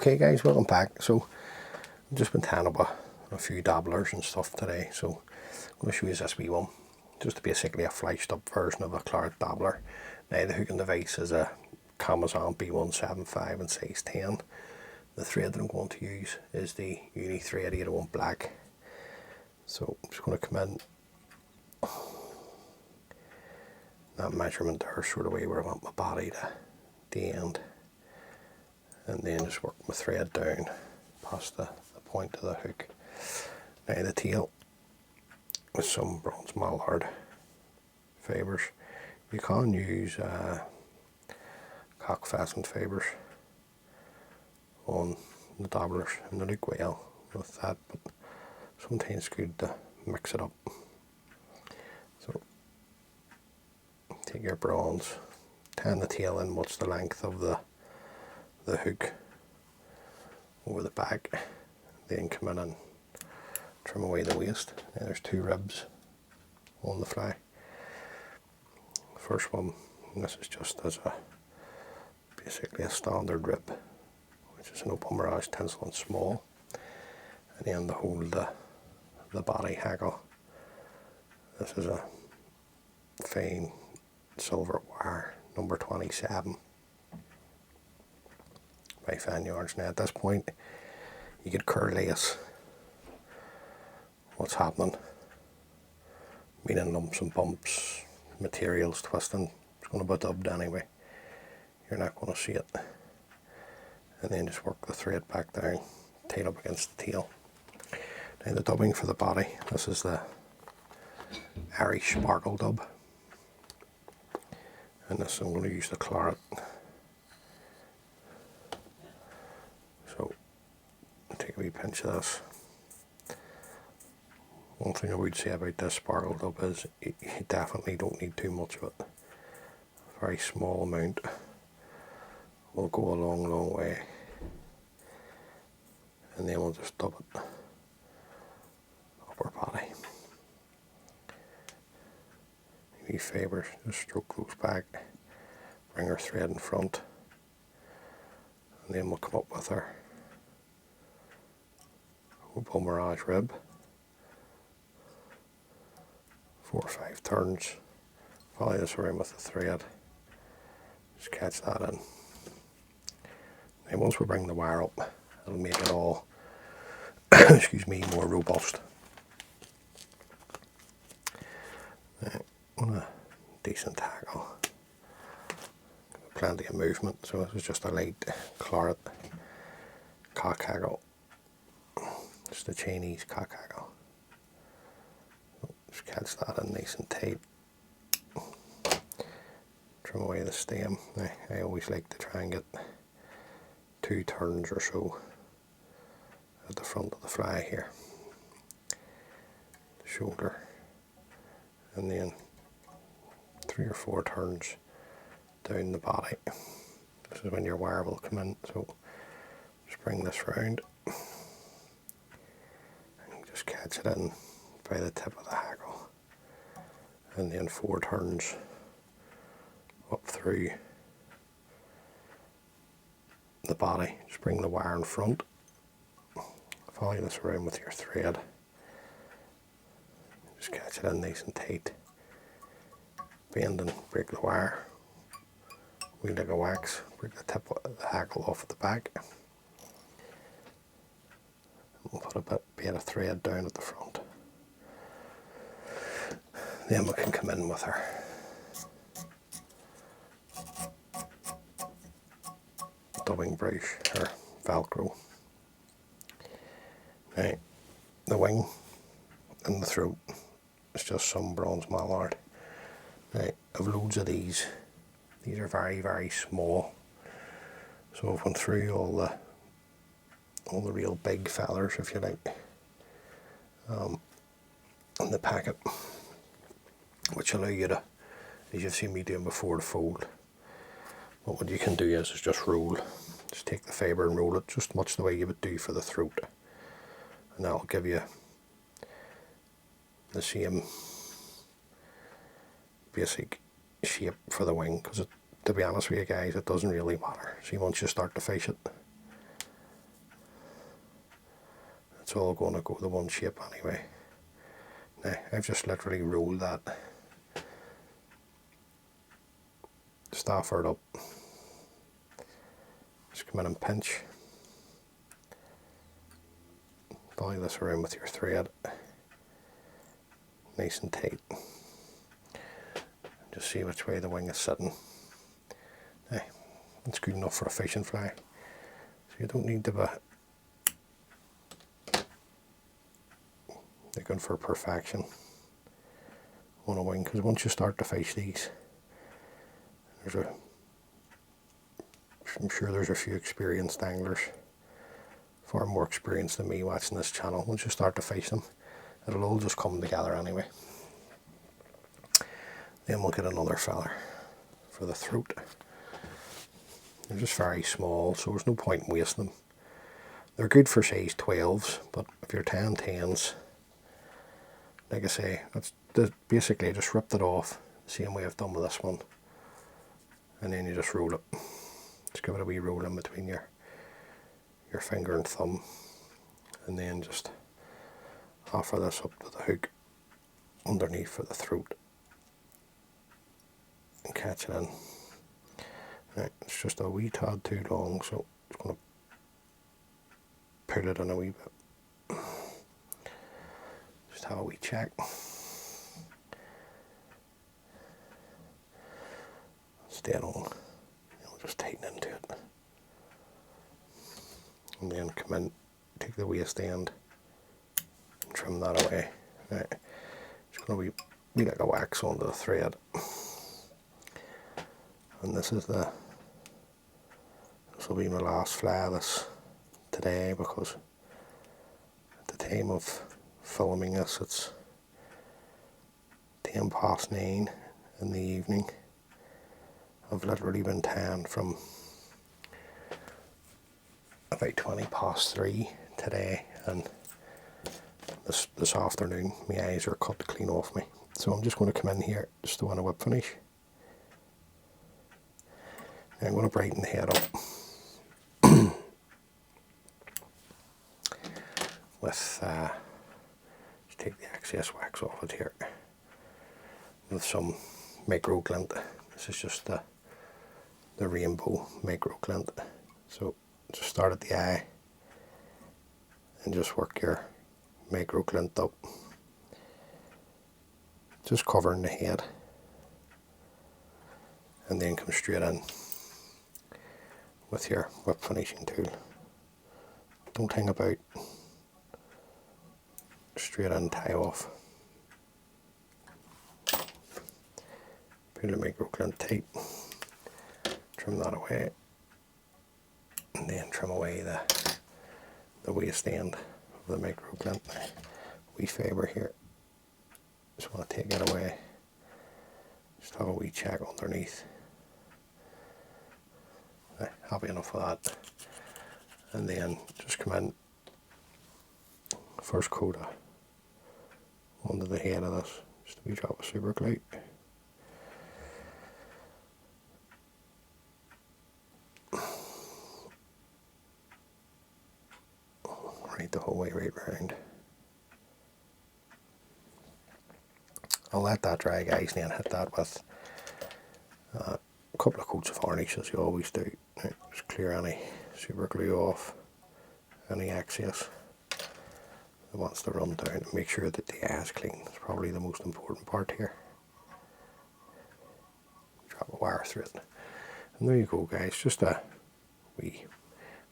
Okay guys, welcome back. So I've just been tanning up a few dabblers and stuff today, so I'm going to show you this wee one. Just basically a fleshed up version of a Claret Dabbler. Now the hooking device is a Kamasan B175 in size 10. The thread that I'm going to use is the Uni thread 801 black. So I'm just going to come in that measurement there, sort of way where I want my body to the end, and then just work my thread down past the point of the hook. Now the tail with some bronze mallard fibres. You can use cock pheasant fibres on the dabblers, and they look well with that, but sometimes it's good to mix it up. So take your bronze, tan the tail in what's the length of the hook over the back, then come in and trim away the waist. Now there's two ribs on the fly. The first one, and this is just as basically a standard rib, which is an Opal mirage tinsel and small, and then to hold the body hackle. This is a fine silver wire, number 27 by Fan Yards. Now at this point you could curlace what's happening, meaning lumps and bumps, materials twisting. It's going to be dubbed anyway, you're not going to see it. And then just work the thread back down, tail up against the tail. Now the dubbing for the body, this is the Irish sparkle dub, and this I'm going to use the Claret. So take a wee pinch of this. One thing I would say about this sparkle dub is you definitely don't need too much of it. A very small amount will go a long way, and then we'll just dub it upper body. Wee fibres, just stroke those back, bring our thread in front, and then we'll come up with our Opal mirage rib. 4 or 5 turns, follow this around with the thread, just catch that in. And once we bring the wire up, it'll make it all excuse me, more robust. On a decent tackle, plenty of movement, so this is just a light Claret cock hackle, just a Chinese cock hackle. Just catch that in nice and tight, trim away the stem. Now, I always like to try and get 2 turns or so at the front of the fly here, the shoulder, and then 3 or 4 turns down the body. This is when your wire will come in, so just bring this round and just catch it in by the tip of the hackle, and then 4 turns up through the body. Just bring the wire in front, follow this around with your thread, just catch it in nice and tight, bend and break the wire, wheel like a wax, break the tip of the hackle off at the back, and we'll put a bit of thread down at the front. Then we can come in with our dubbing brush or Velcro. Now the wing and the throat is just some bronze mallard. Now I've loads of these. These are very small, so I've went through all the real big fellers, if you like, in the packet, which allow you to, as you've seen me doing before, to fold. But what you can do is just roll. Just take the fibre and roll it just much the way you would do for the throat, and that'll give you the same basic shape for the wing, because to be honest with you guys, it doesn't really matter. See, once you start to fish it, it's all going to go the one shape anyway. Now I've just literally rolled that Stafford up. Just come in and pinch. Volley this around with your thread, nice and tight. Just see which way the wing is sitting. Now, that's good enough for a fishing fly. So you don't need to be looking for perfection on a wing, because once you start to fish these, I'm sure there's a few experienced anglers, far more experienced than me, watching this channel. Once you start to fish them, it'll all just come together anyway. Then we'll get another feather for the throat. They're just very small, so there's no point in wasting them. They're good for size 12s, but if you're 10-10s, like I say, that's basically just ripped it off, the same way I've done with this one. And then you just roll it. Just give it a wee roll in between your finger and thumb, and then just offer this up to the hook underneath for the throat and catch it in. Right, it's just a wee tad too long, so I'm going to pull it in a wee bit. Just have a wee check. Stay on. We'll just tighten into it. And then come in, take the waist end and trim that away. Right. Just going to be like a wax onto the thread. And this will be my last fly of this today, because at the time of filming this it's 9:10 in the evening. I've literally been tan from about 3:20 today, and this afternoon my eyes are cut clean off me. So I'm just going to come in here just to want a whip finish. And I'm going to brighten the head up with just take the excess wax off it here with some micro glint. This is just the rainbow micro glint. So just start at the eye and just work your micro glint up, just covering the head, and then come straight in with your whip finishing tool. Don't hang about, straight in, tie off. Pull the micro glint tight, trim that away, and then trim away the waist end of the micro glint. Wee fibre here, just want to take it away, just have a wee check underneath. Right, happy enough with that. And then just come in, first coat onto the head of this, just a wee drop of super glue. Right the whole way right round. I'll let that dry, guys, and then hit that with a couple of coats of varnish, as you always do. Right, just clear any super glue off, any excess that wants to run down, and make sure that the eye is clean. It's probably the most important part here. Drop a wire through it. And there you go, guys, just a wee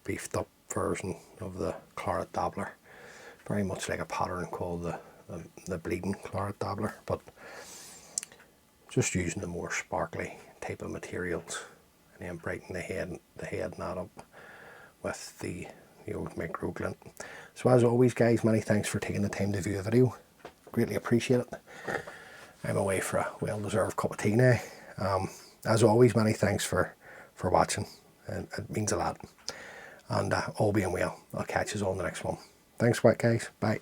beefed up version of the Claret Dabbler. Very much like a pattern called the bleeding Claret Dabbler, but just using the more sparkly type of materials, and then brighten the head knot up with the old micro glint. So as always, guys, many thanks for taking the time to view the video. Greatly appreciate it. I'm away for a well-deserved cup of tea now. As always, many thanks for watching, and it means a lot. And all being well, I'll catch you all in the next one. Thanks, guys. Bye.